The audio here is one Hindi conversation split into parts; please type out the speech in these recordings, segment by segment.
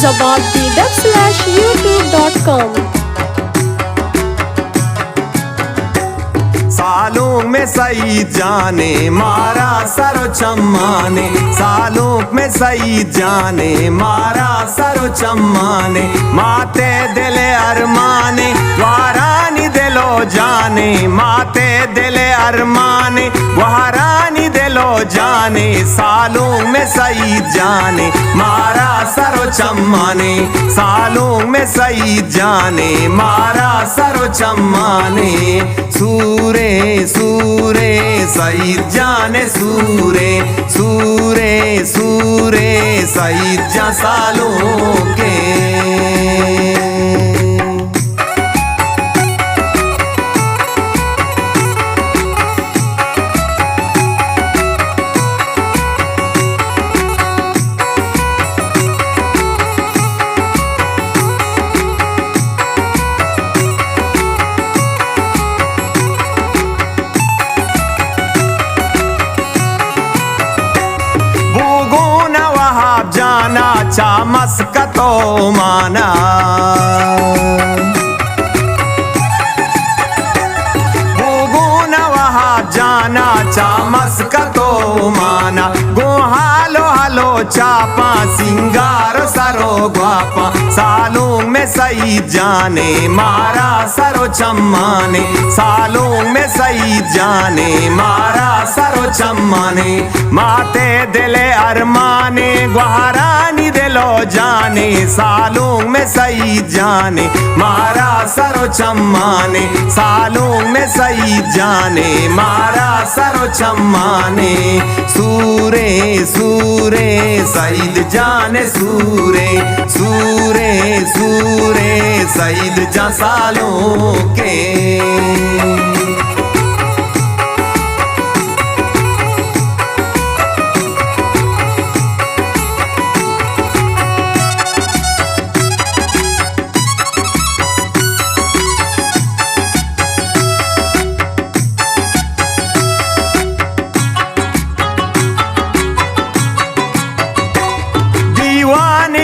zababdidab/youtube.com। सालों में सही जाने मारा सरो चम्मा ने, सालों में सही जाने मारा सरो चम्मा ने, माते दिले अरमाने वारानी दिलो जाने, माते दिले अरमाने वारानी दिलो जाने, सालों में सही जाने मारा सरो चम्मा ने, सालों में सही जाने मारा सरो चम्मा ने, सूरे सूरे सही जाने सूरे सूरे सूरे सही जा सालों के। जाना चामस का तो माना, वहाँ जाना चामस का तो माना, गो हालो हालो चापा सिंगार सरो ग्वापा, सालों में सही जाने मारा सरो चम्मा ने, सालों में सही जाने मारा सरो चम्मा ने, माते दिले अरमाने ग्वारानी दिलो जाने, सालों में सही जाने मारा सरो चम्मा ने, सालों में सही जाने मारा सरो चम्मा ने, सूरे सूरे सईद जाने सूरे सूरे सूरे सईद जा सालों के।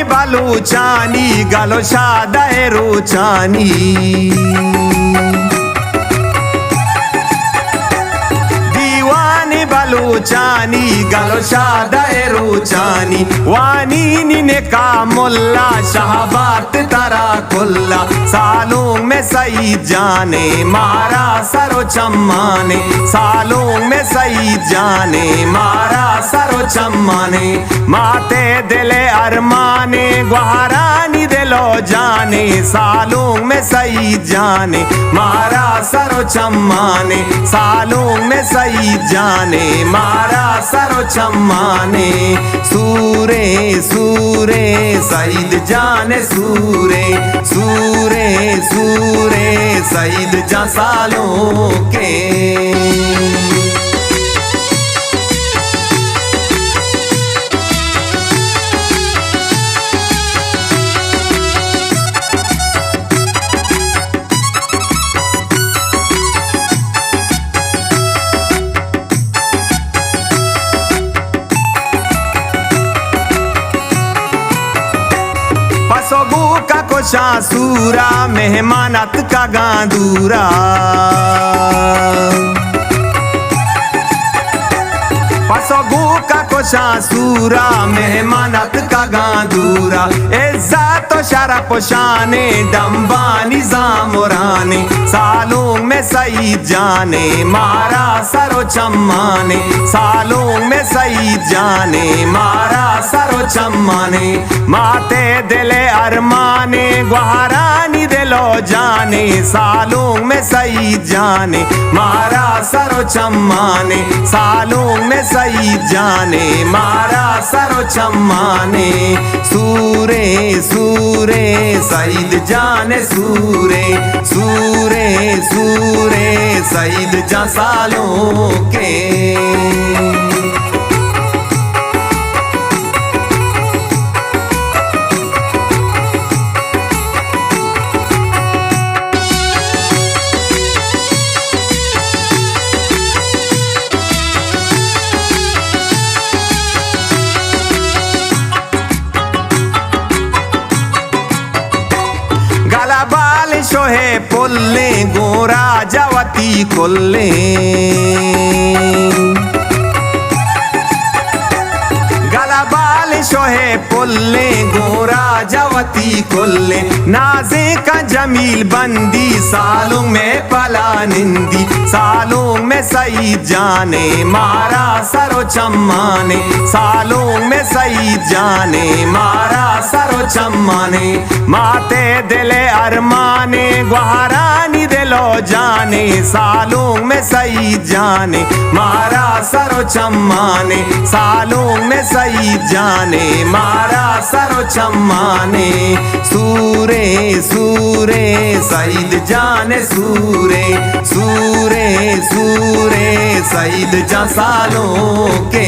बलूचानी गलो शादाए रोचानी, दीवानी बलूचानी गलो शादाए रोचानी, वानी ने का मुल्ला शहबात तरा कुल्ला, सालों में सही जाने मारा सरो चम्मा ने, सालों में सही जाने मारा सरो चम्मा ने, माते दिले अरमाने ग्वारानी दिलो जाने, सालों में सही जाने मारा सरो चम्मा ने, सालों में सही जाने मारा सरो चम्मा ने, सूरे सूरे सईद जाने सूरे सूरे सूरे सईद जा सालों के। पसोगू का कोशा सूरा मेहमानत का गांदूरा, पसोगू का कोशा सूरा मेहमानत का गांदूरा, इज्जत तो शरफ शाने डम्बानी जामुराने, सालों में सही जाने मारा सरो चम्मा ने, सालों में सही जाने मारा सरो चम्मा ने, माते दिले अरमाने ग्वारानी दिलो जाने, सालों में सही जाने मारा सरो चम्मा ने, सालों में सही जाने मारा सरो चम्मा ने, सूरे सूरे सईद जाने सूरे सूरे सूरे सईद जा सालों के। शोहे पुल्ले गोरा जवती कुल्ले गला बाल शोहे पुल्ले गोरा जवती कुल्ले नाजे का जमील बंदी सालों में पला निंदी सालों में सईद जाने मारा सरो चम्माने सालों में सईद जाने मारा सरो चम्माने माते दिले अरमाने गुहारानी दिलो जाने सालों में सईद जाने मारा सरो चम्माने सालों में सईद जाने मारा सरो चम्माने सूरे सूरे सईद जाने सूरे सूरे सूरे सईद जा सालों के